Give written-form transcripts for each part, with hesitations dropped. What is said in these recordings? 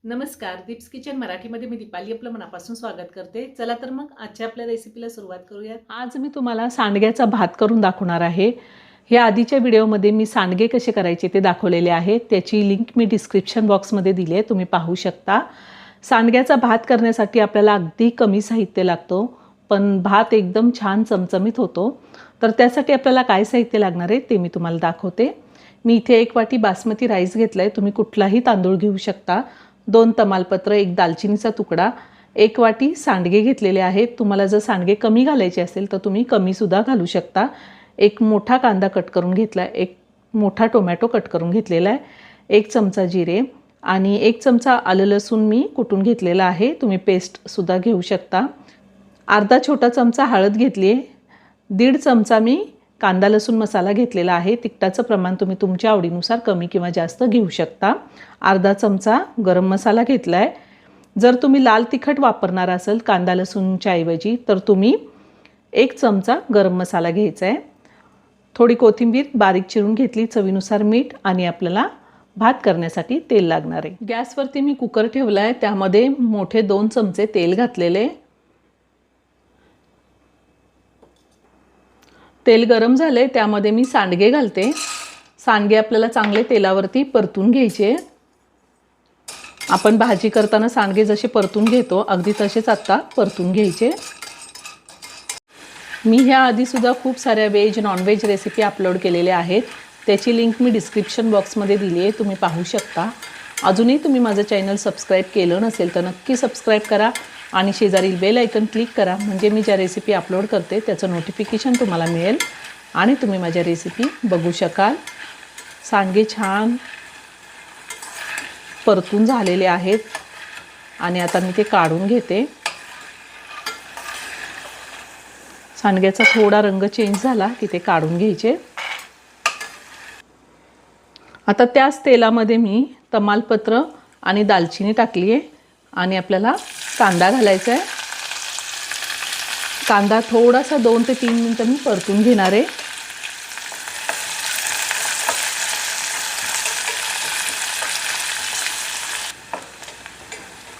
नमस्कार, दीप्स किचन मराठीमध्ये मी दीपाली आपलं मनापासून स्वागत करते. चला तर मग आजच्या आपल्या रेसिपीला सुरुवात करूयात. आज मी तुम्हाला सांडग्याचा भात करून दाखवणार आहे. या आधीच्या व्हिडिओमध्ये मी सांडगे कसे करायचे ते दाखवलेले आहे. त्याची लिंक मी डिस्क्रिप्शन बॉक्समध्ये दिली आहे, तुम्ही पाहू शकता. सांडग्याचा भात करण्यासाठी आपल्याला अगदी कमी साहित्य लागतो, पण भात एकदम छान चमचमीत होतो. तर त्यासाठी आपल्याला काय साहित्य लागणार आहे ते मी तुम्हाला दाखवते. मी इथे 1 वाटी बासमती राईस घेतला आहे. तुम्ही कुठलाही तांदूळ घेऊ शकता. 2 तमालपत्र, 1 दालचिनीचा तुकडा, 1 वाटी सांडगे घेतलेले आहेत. तुम्हाला जर सांडगे कमी घालायचे असेल तर तुम्ही कमीसुद्धा घालू शकता. 1 मोठा कांदा कट करून घेतला आहे, 1 मोठा टोमॅटो कट करून घेतलेला आहे, 1 चमचा जिरे आणि 1 चमचा आलं लसूण मी कुटून घेतलेला आहे. तुम्ही पेस्टसुद्धा घेऊ शकता. अर्धा छोटा चमचा हळद घेतली आहे. 1.5 चमचा मी कांदा लसूण मसाला घेतलेला आहे. तिखटाचं प्रमाण तुम्ही तुमच्या आवडीनुसार कमी किंवा जास्त घेऊ शकता. अर्धा चमचा गरम मसाला घेतला आहे. जर तुम्ही लाल तिखट वापरणार असाल कांदा लसूणच्या ऐवजी तर तुम्ही 1 चमचा गरम मसाला घ्यायचा आहे. थोडी कोथिंबीर बारीक चिरून घेतली, चवीनुसार मीठ आणि आपल्याला भात करण्यासाठी तेल लागणार आहे. गॅसवरती मी कुकर ठेवला आहे. त्यामध्ये मोठे 2 चमचे तेल घातलेले. तेल गरम झाले, त्यामध्ये मी सांडगे घालते. सांडगे आपल्याला चांगले तेलावरती परतून घ्यायचे. आपण भाजी करताना सांडगे जसे परतून घेतो अगदी तसेच आता परतून घ्यायचे. मी ह्या आधीसुद्धा खूप साऱ्या व्हेज नॉनव्हेज रेसिपी अपलोड केलेल्या आहेत. त्याची लिंक मी डिस्क्रिप्शन बॉक्समध्ये दिली आहे, तुम्ही पाहू शकता. अजूनही तुम्ही माझं चॅनल सबस्क्राईब केलं नसेल तर नक्की सबस्क्राईब करा आणि शेजारील बेल आयकन क्लिक करा, म्हणजे मी ज्या रेसिपी अपलोड करते त्याचं नोटिफिकेशन तुम्हाला मिळेल आणि तुम्ही माझ्या रेसिपी बघू शकाल. सांडगे छान परतून झालेले आहेत आणि आता मी ते काढून घेते. सांडग्याचा थोडा रंग चेंज झाला की ते काढून घ्यायचे. आता त्याच तेलामध्ये मी तमालपत्र आणि दालचिनी टाकली आहे आणि आपल्याला कांदा घालायचा आहे. कांदा थोडासा 2 ते 3 मिनिटं मी परतून घेणार आहे.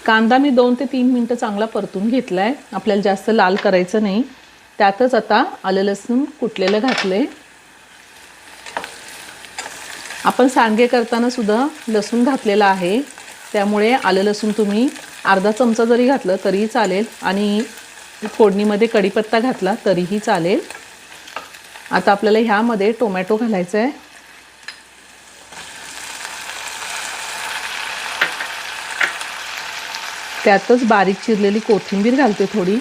कांदा मी 2 ते 3 मिनिटं चांगला परतून घेतला आहे. आपल्याला जास्त लाल करायचं नाही. त्यातच आता आलं लसूण कुटलेलं घातले. आपण सांडगे करताना सुद्धा लसूण घातलेला आहे, त्यामुळे आलं लसूण तुम्ही अर्धा चमचा जरी घातलं तरीही चालेल आणि फोडणीमध्ये कढीपत्ता घातला तरीही चालेल. आता आपल्याला ह्यामध्ये टोमॅटो घालायचा आहे. त्यातच बारीक चिरलेली कोथिंबीर घालते थोडी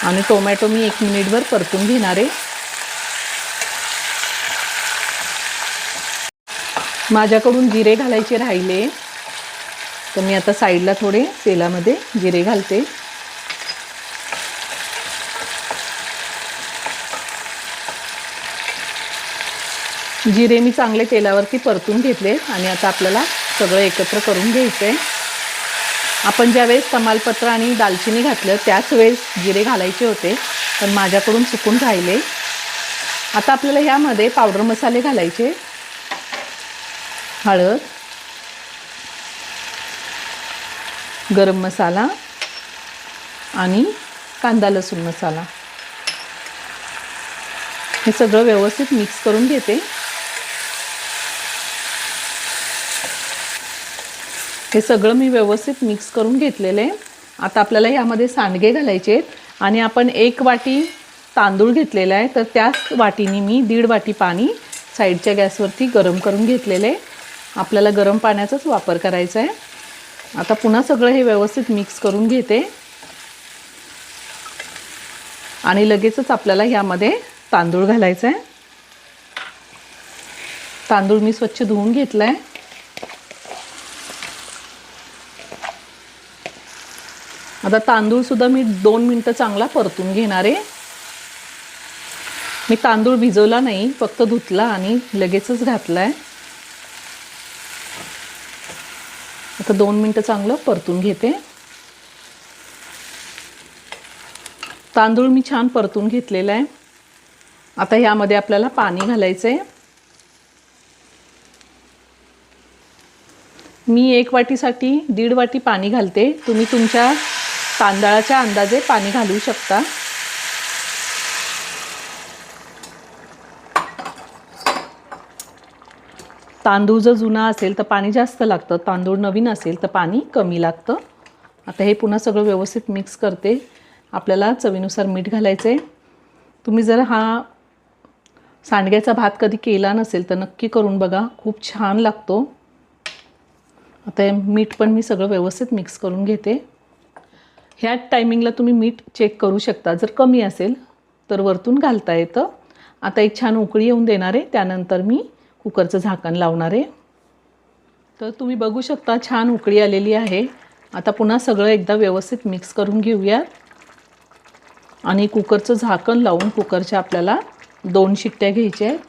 आणि टोमॅटो मी 1 मिनिटभर परतून घेणार आहे. माझ्याकडून जिरे घालायचे राहिले तर मी आता साईडला थोडे तेलामध्ये जिरे घालते. जिरे मी चांगले तेलावरती परतून घेतले आणि आता आपल्याला सगळं एकत्र करून घ्यायचं आहे. आपण ज्यावेळेस तमालपत्र आणि दालचिनी घातलं त्याच वेळेस जिरे घालायचे होते, पण माझ्याकडून चुकून राहिले. आता आपल्याला ह्यामध्ये पावडर मसाले घालायचे. हळद, गरम मसाला आणि कांदा लसूण मसाला हे सगळं व्यवस्थित मिक्स करून घेते. हे सगळं मी व्यवस्थित मिक्स करून घेतलेलं आहे. आता आपल्याला ह्यामध्ये सांडगे घालायचे आणि आपण 1 वाटी तांदूळ घेतलेला आहे, तर त्याच वाटीने मी 1.5 वाटी पाणी साईडच्या गॅसवरती गरम करून घेतलेलं आहे. आपल्याला गरम पाण्याचाच वापर करायचा आहे. आता पुन्हा सगळं हे व्यवस्थित मिक्स करून घेते आणि लगेचच आपल्याला ह्यामध्ये तांदूळ घालायचा आहे. तांदूळ मी स्वच्छ धुवून घेतला आहे. आता तांदूळसुद्धा मी 2 मिनिटं चांगला परतून घेणार आहे. मी तांदूळ भिजवला नाही, फक्त धुतला आणि लगेचच घातला आहे. आता 2 मिनिटं चांगलं परतून घेते. तांदूळ मी छान परतून घेतलेला आहे. आता ह्यामध्ये आपल्याला पाणी घालायचं आहे. मी 1 वाटीसाठी 1.5 वाटी पाणी घालते. तुम्ही तुमच्या तांदळाच्या अंदाजे पाणी घालू शकता. तांदूळ जर जुना असेल तर पाणी जास्त लागतं, तांदूळ नवीन असेल तर पाणी कमी लागतं. आता हे पुन्हा सगळं व्यवस्थित मिक्स करते. आपल्याला चवीनुसार मीठ घालायचं आहे. तुम्ही जर हा सांडग्याचा भात कधी केला नसेल तर नक्की करून बघा, खूप छान लागतो. आता हे मीठ पण मी सगळं व्यवस्थित मिक्स करून घेते. ह्या टायमिंगला तुम्ही मीठ चेक करू शकता, जर कमी असेल तर वरतून घालता येतं. आता एक छान उकळी येऊन देणार आहे, त्यानंतर मी कुकरचं झाकण लावणार आहे. तर तुम्ही बघू शकता छान उकळी आलेली आहे. आता पुन्हा सगळं एकदा व्यवस्थित मिक्स करून घेऊया आणि कुकरचं झाकण लावून कुकरच्या आपल्याला 2 शिट्ट्या घ्यायच्या आहेत.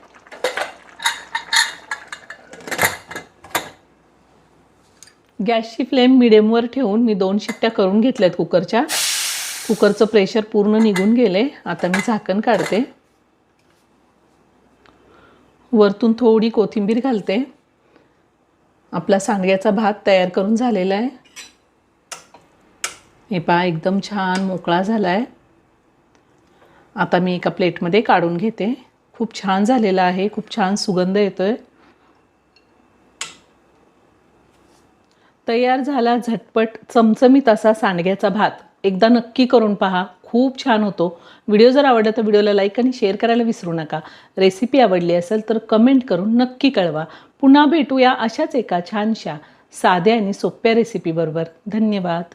गॅसची फ्लेम मिडियमवर ठेवून मी 2 शिट्ट्या करून घेतल्यात कुकरच्या. कुकरचं प्रेशर पूर्ण निघून गेले. आता मी झाकण काढते. वरतून थोडी कोथिंबीर घालते. आपला सांडग्याचा भात तयार करून झालेला आहे. हे पहा एकदम छान मोकळा झाला आहे. आता मी एका प्लेटमध्ये काढून घेते. खूप छान झालेला आहे, खूप छान सुगंध येतोय. तयार झाला झटपट चमचमीत असा सांडग्याचा भात. एकदा नक्की करून पहा, खूप छान होतो. व्हिडिओ जर आवडला तर व्हिडिओला लाईक आणि शेअर करायला विसरू नका. रेसिपी आवडली असेल तर कमेंट करून नक्की कळवा. पुन्हा भेटूया अशाच एका छानशा साध्या आणि सोप्या रेसिपीबरोबर. धन्यवाद.